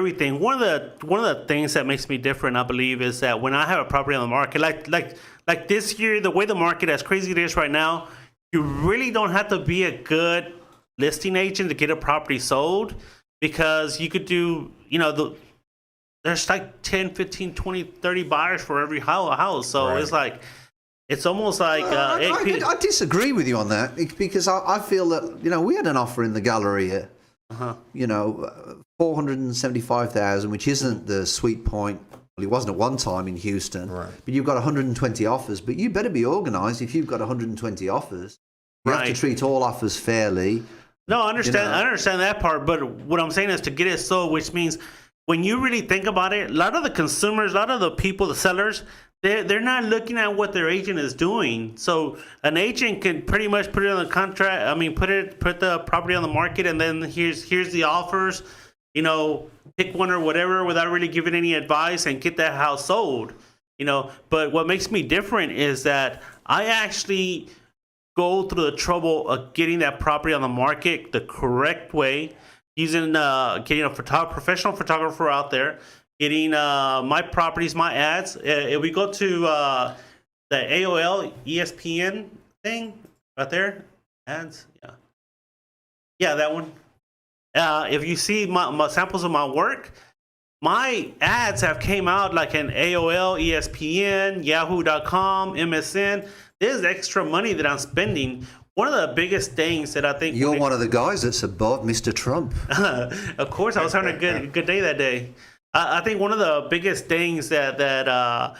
everything. One of the things that makes me different, I believe, is that when I have a property on the market, like this year, the way the market, as crazy it is right now, you really don't have to be a good listing agent to get a property sold, because you could do, there's like 10, 15, 20, 30 buyers for every house. So It's like, it's almost like... I disagree with you on that, because I feel that, we had an offer in the Galleria, 475,000, which isn't the sweet point. Well, it wasn't at one time in Houston, right. But you've got 120 offers. But you better be organised if you've got 120 offers. You have to treat all offers fairly. No, I understand. I understand that part. But what I'm saying is to get it sold, which means when you really think about it, a lot of the consumers, a lot of the people, the sellers, they're not looking at what their agent is doing. So an agent can pretty much put it on the contract. I mean, put the property on the market, and then here's the offers. Pick one or whatever without really giving any advice and get that house sold. But what makes me different is that I actually go through the trouble of getting that property on the market the correct way, using getting a professional photographer out there, getting my properties, my ads. If we go to the AOL ESPN thing right there, ads, yeah, that one. If you see my samples of my work, my ads have came out like in AOL, ESPN, Yahoo.com, MSN. There's extra money that I'm spending. One of the biggest things that I think... You're one of the guys that's above Mr. Trump. Of course, I was having a good day that day. I think one of the biggest things that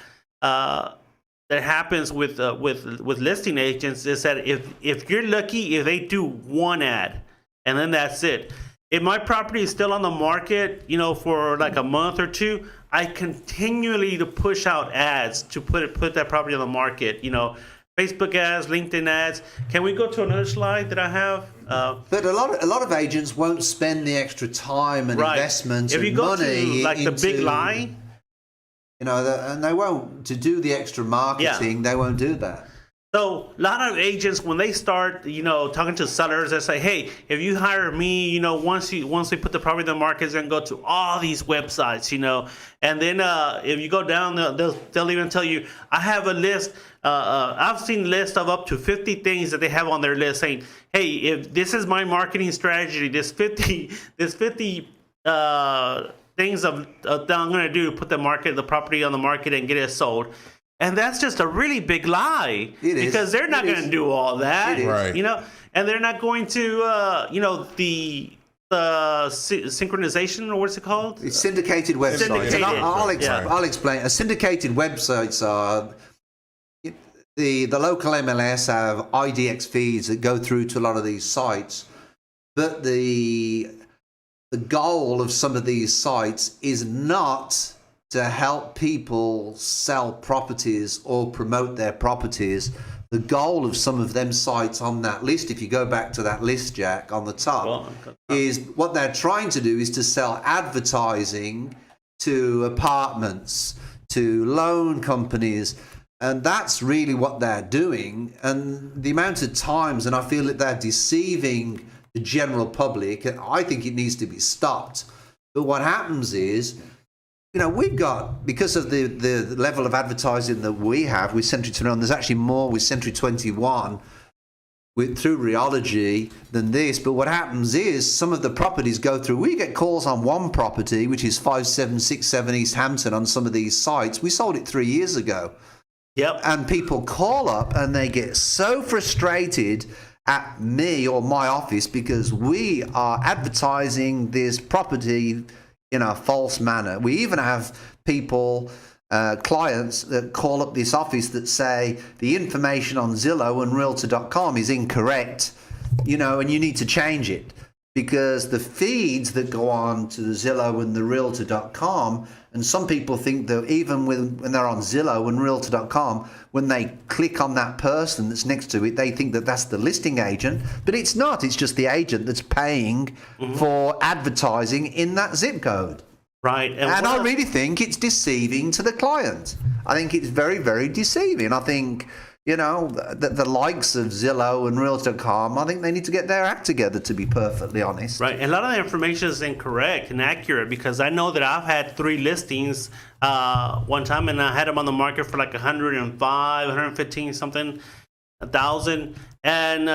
happens with listing agents is that if you're lucky, if they do one ad, and then that's it. If my property is still on the market, for like a month or two, I continually to push out ads to put that property on the market. Facebook ads, LinkedIn ads. Can we go to another slide that I have? But a lot of agents won't spend the extra time and investment if you and go money to, like the big lie, and they won't to do the extra marketing. They won't do that. So a lot of agents, when they start, talking to sellers, they say, "Hey, if you hire me, once we put the property in the market, then go to all these websites, and then if you go down, they'll even tell you, I have a list. I've seen lists of up to 50 things that they have on their list, saying, hey, if this is my marketing strategy, this 50 things that I'm going to do to put the property on the market and get it sold." And that's just a really big lie. It is. Because they're not going to do all that. It is. Right. And they're not going to, the synchronization, or what's it called? It's syndicated websites. Syndicated. And I'll explain. A syndicated websites are the local MLS have IDX feeds that go through to a lot of these sites, but the goal of some of these sites is not to help people sell properties or promote their properties. The goal of some of them sites on that list, if you go back to that list, Jack, on the top, is what they're trying to do is to sell advertising to apartments, to loan companies, and that's really what they're doing. And the amount of times, and I feel that they're deceiving the general public, and I think it needs to be stopped. But what happens is, we've got, because of the level of advertising that we have with Century 21, there's actually more with Century 21 through Reology than this. But what happens is some of the properties go through. We get calls on one property, which is 5767 East Hampton, on some of these sites. We sold it 3 years ago. Yep. And people call up and they get so frustrated at me or my office because we are advertising this property in a false manner. We even have people, clients that call up this office that say the information on Zillow and Realtor.com is incorrect, and you need to change it, because the feeds that go on to the Zillow and the Realtor.com, and some people think that even when they're on Zillow and Realtor.com, when they click on that person that's next to it, they think that that's the listing agent, but it's not. It's just the agent that's paying for advertising in that zip code. Right. And I really think it's deceiving to the client. I think it's very, very deceiving. I think, You know, the likes of Zillow and Realtor.com, I think they need to get their act together, to be perfectly honest. Right. A lot of the information is incorrect and accurate because I know that I've had 3 listings one time, and I had them on the market for like 105, 115 something, 1,000. And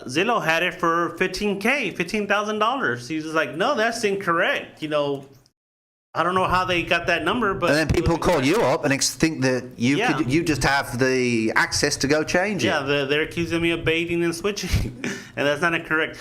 Zillow had it for $15,000. He's just like, no, that's incorrect. You know, I don't know how they got that number, but And then people call you up and think that Yeah. you just have the access to go change it. yeah, they're accusing me of baiting and switching, and that's not correct.